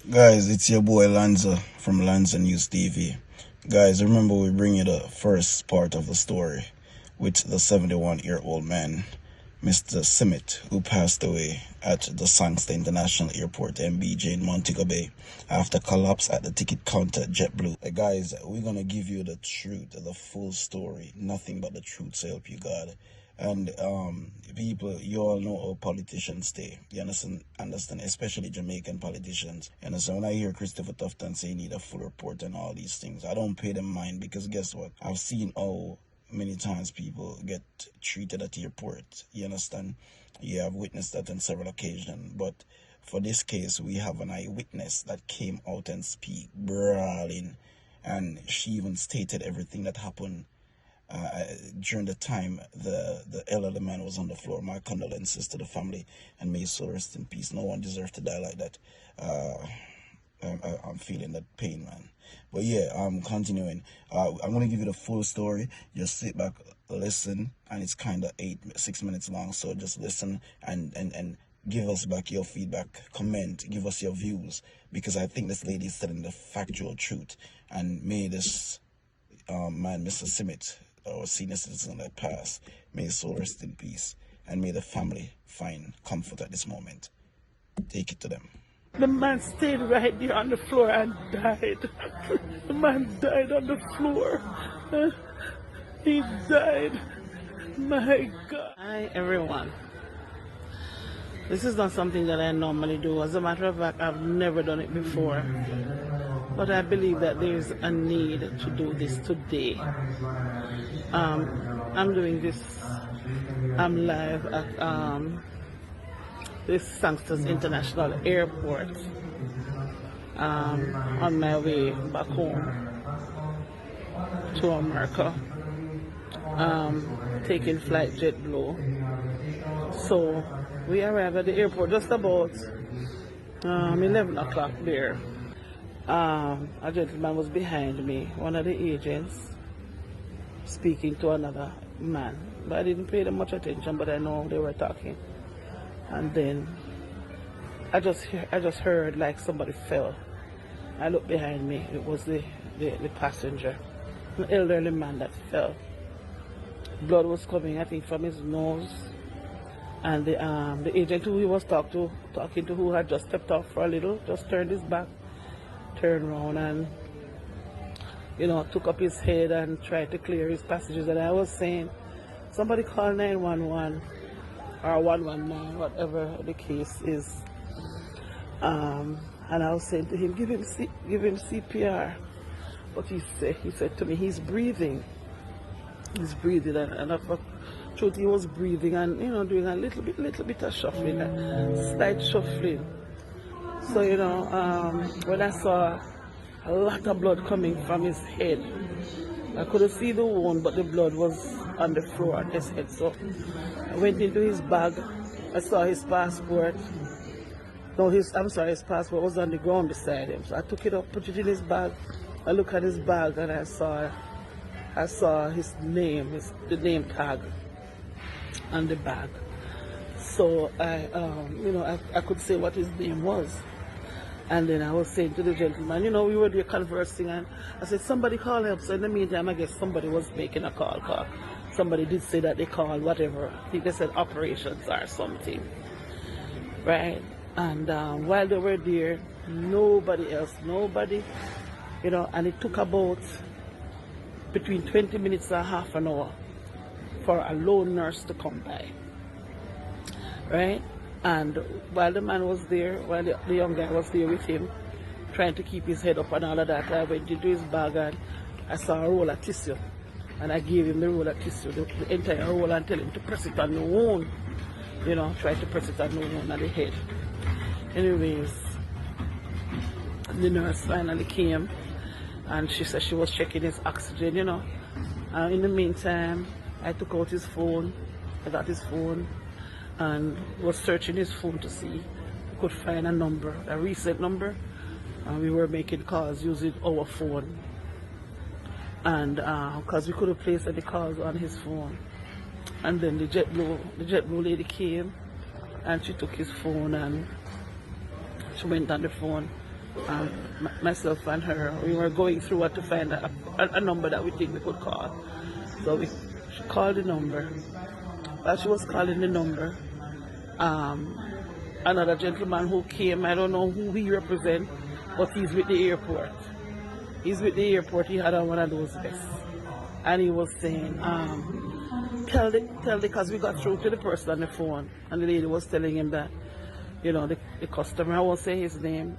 Guys, it's your boy Lanza from Lanza News TV. Guys, remember we bring you the first part of the story with the 71-year-old man, Mr. Simit, who passed away at the Sangster International Airport, MBJ, in Montego Bay after collapse at the ticket counter at JetBlue. Guys, we're gonna give you the truth, the full story, nothing but the truth, so help you God. And people, you all know how politicians stay. You understand, especially Jamaican politicians. You understand, when I hear Christopher Tufton say he need a full report and all these things, I don't pay them mind, because guess what? I've seen how many times people get treated at the airport. You understand? You have witnessed that on several occasions. But for this case, we have an eyewitness that came out and speak brawling, and she even stated everything that happened during the time the elderly man was on the floor. My condolences to the family, and may his soul rest in peace. No one deserves to die like that. I'm feeling that pain, man. But yeah, I'm continuing. I'm gonna give you the full story. Just sit back, listen, and it's kind of 6 minutes long. So just listen and give us back your feedback, comment, give us your views, because I think this lady is telling the factual truth. And may this man, Mr. Simit, our senior citizen that passed, may his soul rest in peace, and may the family find comfort at this moment. Take it to them. The man stayed right there on the floor and died. The man died on the floor. He died. My God. Hi, everyone. This is not something that I normally do. As a matter of fact, I've never done it before. But I believe that there is a need to do this today. I'm doing this. I'm live at this Sangster's International Airport on my way back home to America, taking flight JetBlue. So we arrived at the airport just about 11 o'clock there. A gentleman was behind me, one of the agents, speaking to another man. But I didn't pay them much attention, but I know they were talking. And then I just heard like somebody fell. I looked behind me. It was the passenger, an elderly man that fell. Blood was coming, I think, from his nose. And the agent who he was talking to, who had just stepped off for a little, just turned his back, turned around, and took up his head and tried to clear his passages. And I was saying, somebody call 911 or 119, whatever the case is. And I was saying to him, give him CPR. But he said to me, he's breathing. He's breathing, and of truth, he was breathing and doing a little bit of shuffling, slight shuffling. So when I saw a lot of blood coming from his head, I couldn't see the wound, but the blood was on the floor on his head. So I went into his bag. I saw his passport. No, his passport was on the ground beside him. So I took it up, put it in his bag. I looked at his bag and I saw his name, the name tag on the bag. So I could say what his name was. And then I was saying to the gentleman, we were there conversing, and I said, somebody call help. So in the meantime, I guess somebody was making a call. Somebody did say that they called whatever. I think they said operations or something. Right? And while they were there, nobody, and it took about between 20 minutes and half an hour for a lone nurse to come by. Right? And while the man was there, while the young guy was there with him, trying to keep his head up and all of that, I went into his bag and I saw a roll of tissue. And I gave him the roll of tissue, the entire roll, and tell him to press it on the wound. Try to press it on the wound on the head. Anyways, the nurse finally came and she said she was checking his oxygen, And in the meantime, I took out his phone. I got his phone and was searching his phone to see if we could find a number, a recent number. And we were making calls using our phone. And because we couldn't place any calls on his phone. And then the JetBlue lady came and she took his phone and she went on the phone myself and her, we were going through what to find a number that we think we could call. So she called the number. While she was calling the number, another gentleman who came, I don't know who he represents, but he's with the airport. He's with the airport, he had on one of those vests. And he was saying, because we got through to the person on the phone, and the lady was telling him that, you know, the customer, I won't say his name,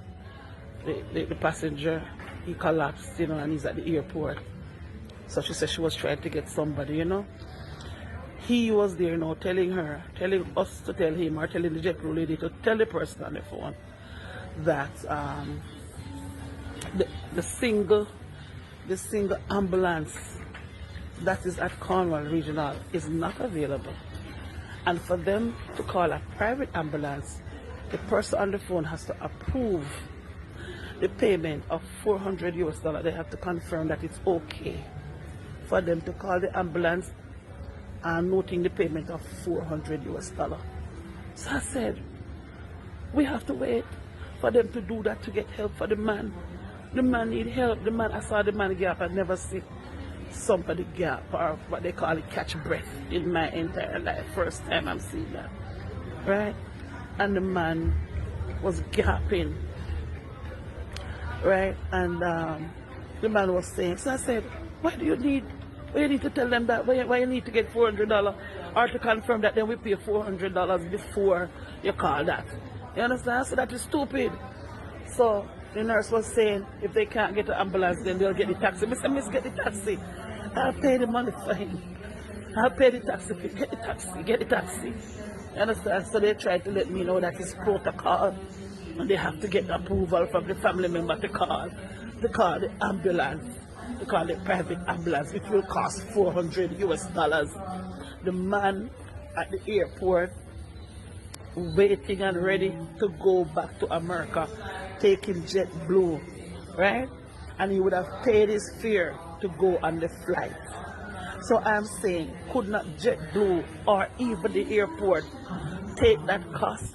the passenger, he collapsed, you know, and he's at the airport. So she said she was trying to get somebody, you know. He was there, you know, telling us to tell him, or telling the JetBlue lady to tell the person on the phone that the single ambulance that is at Cornwall Regional is not available. And for them to call a private ambulance, the person on the phone has to approve the payment of $400 US. They have to confirm that it's okay for them to call the ambulance and noting the payment of $400 US. So I said, we have to wait for them to do that to get help for the man. The man need help. The man, I saw the man gap. I've never seen somebody gap, or what they call it, catch breath, in my entire life. First time I'm seeing that, right? And the man was gapping, right? And the man was saying, so I said, why you need to tell them that? Why you need to get $400, or to confirm that then we pay $400 before you call that? You understand? So that is stupid. So the nurse was saying, if they can't get the ambulance, then they'll get the taxi. I said, miss, get the taxi. I'll pay the money for him. I'll pay the taxi. Get the taxi. Get the taxi. You understand? So they tried to let me know that it's protocol, and they have to get approval from the family member to call. They call the ambulance. They call it private ambulance, which will cost $400 US. The man at the airport, waiting and ready to go back to America, taking JetBlue, right? And he would have paid his fare to go on the flight. So I'm saying, could not JetBlue or even the airport take that cost?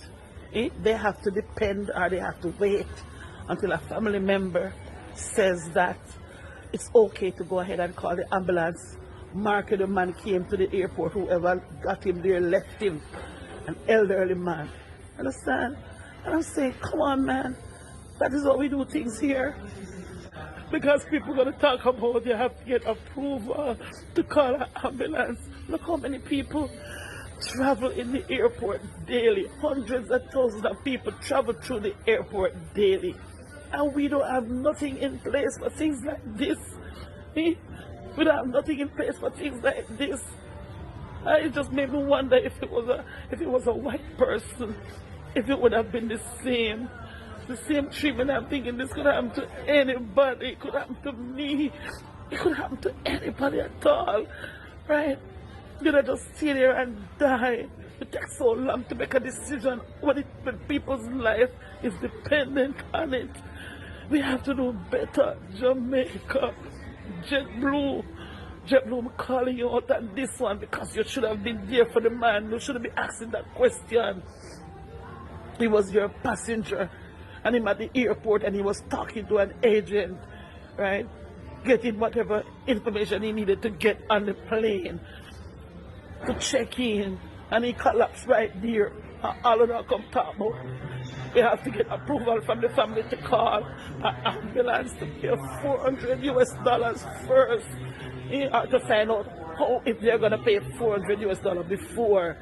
They have to depend, or they have to wait until a family member says that it's okay to go ahead and call the ambulance. Mark, the man came to the airport, whoever got him there left him, an elderly man. Understand? And I'm saying, come on, man. That is how we do things here. Because people are going to talk about you have to get approval to call an ambulance. Look how many people travel in the airport daily. Hundreds of thousands of people travel through the airport daily. And we don't have nothing in place for things like this. We don't have nothing in place for things like this. It just made me wonder if it was a white person, if it would have been the same treatment. I'm thinking this could happen to anybody. It could happen to me. It could happen to anybody at all, right? You know, just sit there and die. It takes so long to make a decision when people's life is dependent on it. We have to do better. Jamaica, JetBlue, I'm calling you out on this one because you should have been there for the man. You shouldn't be asking that question. He was your passenger, and him at the airport, and he was talking to an agent, right? Getting whatever information he needed to get on the plane to check in, and he collapsed right there. All of that come talk about. We have to get approval from the family to call an ambulance to pay $400 US first. To find out how, if they're gonna pay $400 US before.